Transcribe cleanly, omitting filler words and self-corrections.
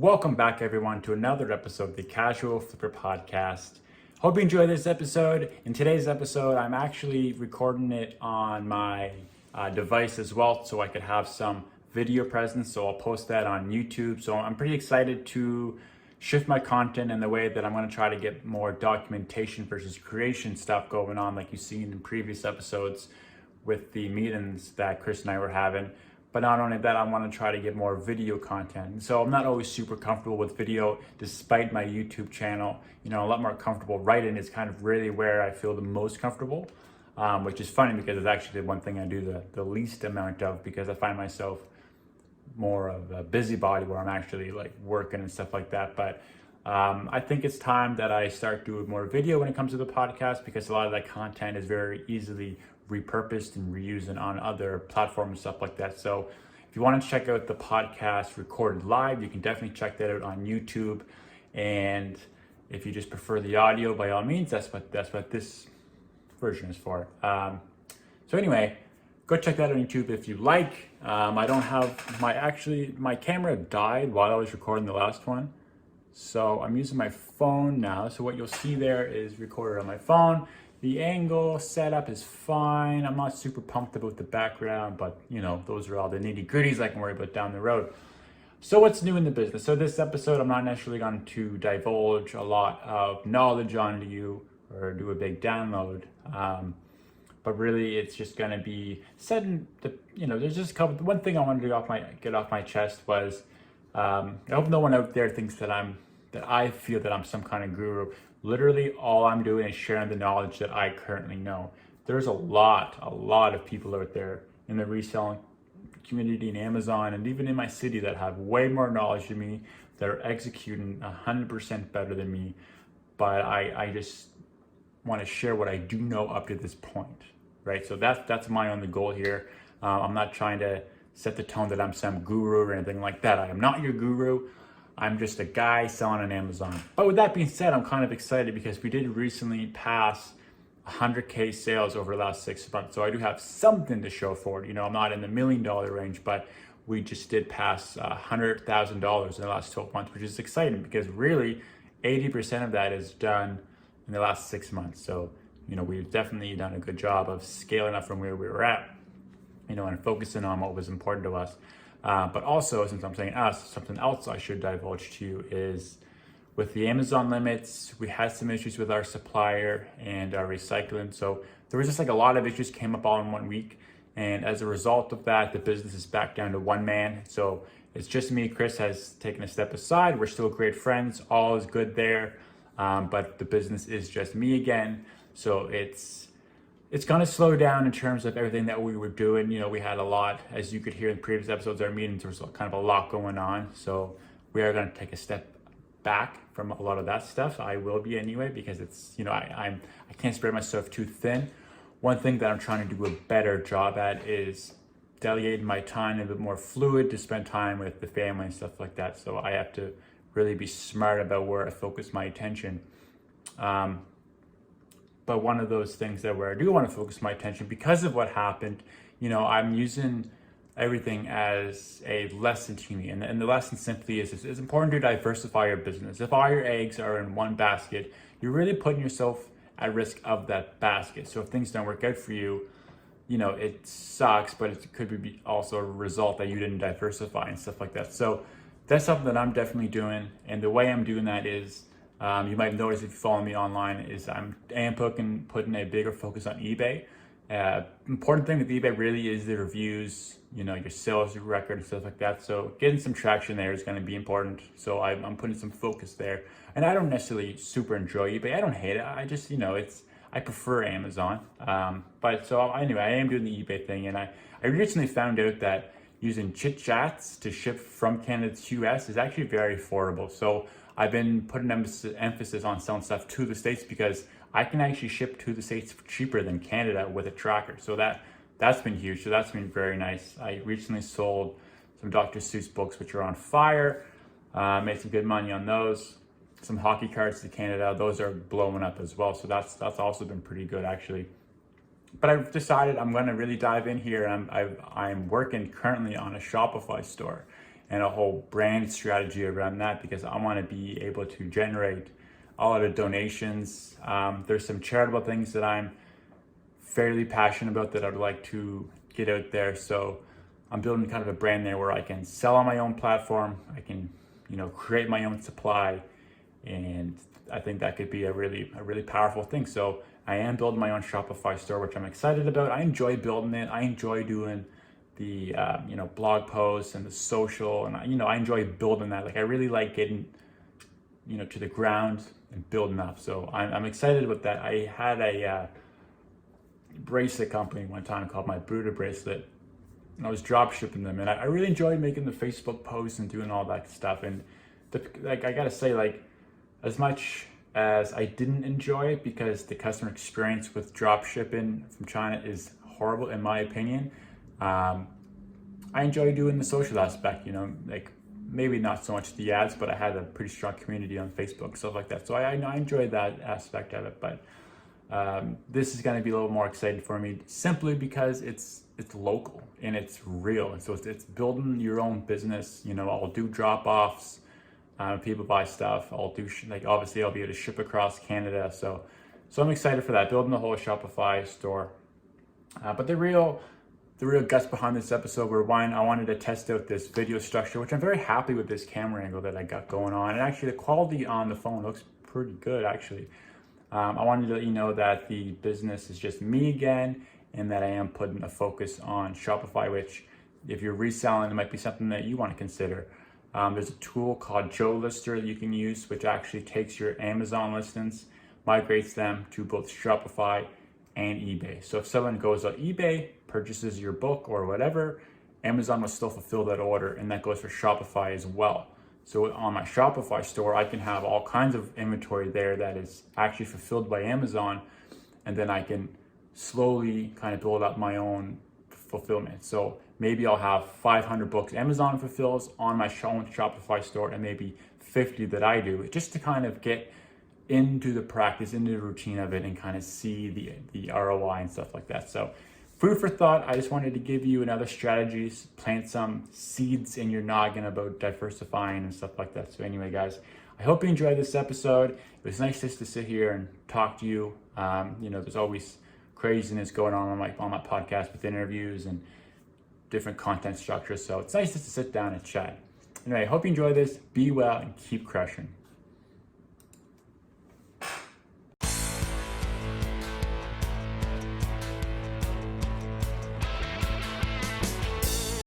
Welcome back, everyone, to another episode of the Casual Flipper Podcast. Hope you enjoyed this episode. In today's episode, I'm actually recording it on my device as well, so I could have some video presence. So I'll post that on YouTube. So I'm pretty excited to shift my content in the way that I'm going to try to get more documentation versus creation stuff going on, like you've seen in previous episodes with the meetings that Chris and I were having. But not only that, I want to try to get more video content. So I'm not always super comfortable with video, despite my YouTube channel. A lot more comfortable writing is kind of really where I feel the most comfortable, which is funny because it's actually the one thing I do the least amount of, because I find myself more of a busybody where I'm actually like working and stuff like that. But I think it's time that I start doing more video when it comes to the podcast, because a lot of that content is very easily repurposed and reused on other platforms and stuff like that. So if you want to check out the podcast recorded live, you can definitely check that out on YouTube. And if you just prefer the audio, by all means, that's what this version is for. So anyway, go check that out on YouTube if you like. I don't have my camera died while I was recording the last one. So I'm using my phone now. So what you'll see there is recorded on my phone. The angle setup is fine. I'm not super pumped about the background, but those are all the nitty gritties I can worry about down the road. So what's new in the business? So this episode, I'm not necessarily going to divulge a lot of knowledge onto you or do a big download. But really it's just going to be setting there's just a couple. One thing I wanted to get off my chest was, I hope no one out there thinks that I feel that I'm some kind of guru. Literally all I'm doing is sharing the knowledge that I currently know. There's a lot of people out there in the reselling community in Amazon and even in my city that have way more knowledge than me, that are executing 100% better than me. But I just want to share what I do know up to this point, right? So that's my only goal here. I'm not trying to set the tone that I'm some guru or anything like that. I am not your guru. I'm just a guy selling on Amazon. But with that being said, I'm kind of excited because we did recently pass 100K sales over the last 6 months. So I do have something to show for it. I'm not in the $1 million range, but we just did pass $100,000 in the last 12 months, which is exciting because really 80% of that is done in the last 6 months. So, we've definitely done a good job of scaling up from where we were at, and focusing on what was important to us. But also, since I'm saying us, something else I should divulge to you is with the Amazon limits, we had some issues with our supplier and our recycling. So there was just a lot of issues came up all in 1 week. And as a result of that, the business is back down to one man. So it's just me. Chris has taken a step aside. We're still great friends. All is good there. But the business is just me again. So it's going to slow down in terms of everything that we were doing. We had a lot, as you could hear in previous episodes, our meetings, there was kind of a lot going on. So we are going to take a step back from a lot of that stuff. I will be anyway, because it's, I can't spread myself too thin. One thing that I'm trying to do a better job at is delegating my time a bit more fluid to spend time with the family and stuff like that. So I have to really be smart about where I focus my attention. But one of those things that where I do want to focus my attention because of what happened, I'm using everything as a lesson to me. And the lesson simply is it's important to diversify your business. If all your eggs are in one basket, you're really putting yourself at risk of that basket. So if things don't work out for you, it sucks, but it could be also a result that you didn't diversify and stuff like that. So that's something that I'm definitely doing. And the way I'm doing that is, you might notice if you follow me online, is I am putting a bigger focus on eBay. Important thing with eBay really is the reviews, your sales record and stuff like that. So getting some traction there is going to be important. So I'm putting some focus there. And I don't necessarily super enjoy eBay. I don't hate it. I just, I prefer Amazon. But so anyway, I am doing the eBay thing. And I recently found out that using Chit Chats to ship from Canada to US is actually very affordable. So I've been putting emphasis on selling stuff to the States because I can actually ship to the States cheaper than Canada with a tracker. So that's been huge. So that's been very nice. I recently sold some Dr. Seuss books, which are on fire. Made some good money on those. Some hockey cards to Canada. Those are blowing up as well. So that's also been pretty good actually. But I've decided I'm going to really dive in here. I'm working currently on a Shopify store. and a whole brand strategy around that, because I want to be able to generate a lot of donations. There's some charitable things that I'm fairly passionate about that I'd like to get out there. So I'm building kind of a brand there where I can sell on my own platform. I can, create my own supply, and I think that could be a really powerful thing. So I am building my own Shopify store, which I'm excited about. I enjoy building it. I enjoy doing the blog posts and the social, and I enjoy building that. Like, I really like getting to the ground and building up. So I'm excited about that. I had a bracelet company one time called My Buddha Bracelet, and I was drop shipping them, and I really enjoyed making the Facebook posts and doing all that stuff. And I gotta say, as much as I didn't enjoy it, because the customer experience with drop shipping from China is horrible in my opinion, I enjoy doing the social aspect, maybe not so much the ads, but I had a pretty strong community on Facebook, stuff like that. So I enjoyed that aspect of it. But this is going to be a little more exciting for me, simply because it's local and it's real. And so it's building your own business. I'll do drop-offs. People buy stuff. I'll do obviously I'll be able to ship across Canada. So I'm excited for that, building the whole Shopify store. But the real guts behind this episode were, one, I wanted to test out this video structure, which I'm very happy with this camera angle that I got going on. And actually the quality on the phone looks pretty good, actually. I wanted to let you know that the business is just me again, and that I am putting a focus on Shopify, which, if you're reselling, it might be something that you want to consider. There's a tool called Joe Lister that you can use, which actually takes your Amazon listings, migrates them to both Shopify and eBay. So if someone goes on eBay, purchases your book or whatever, Amazon will still fulfill that order, and that goes for Shopify as well. So on my Shopify store, I can have all kinds of inventory there that is actually fulfilled by Amazon, and then I can slowly kind of build up my own fulfillment. So maybe I'll have 500 books Amazon fulfills on my own Shopify store, and maybe 50 that I do, just to kind of get into the practice, into the routine of it, and kind of see the ROI and stuff like that. So food for thought. I just wanted to give you another strategy, plant some seeds in your noggin about diversifying and stuff like that. So anyway, guys, I hope you enjoyed this episode. It was nice just to sit here and talk to you. There's always craziness going on my podcast with interviews and different content structures. So it's nice just to sit down and chat. Anyway, I hope you enjoy this. Be well and keep crushing.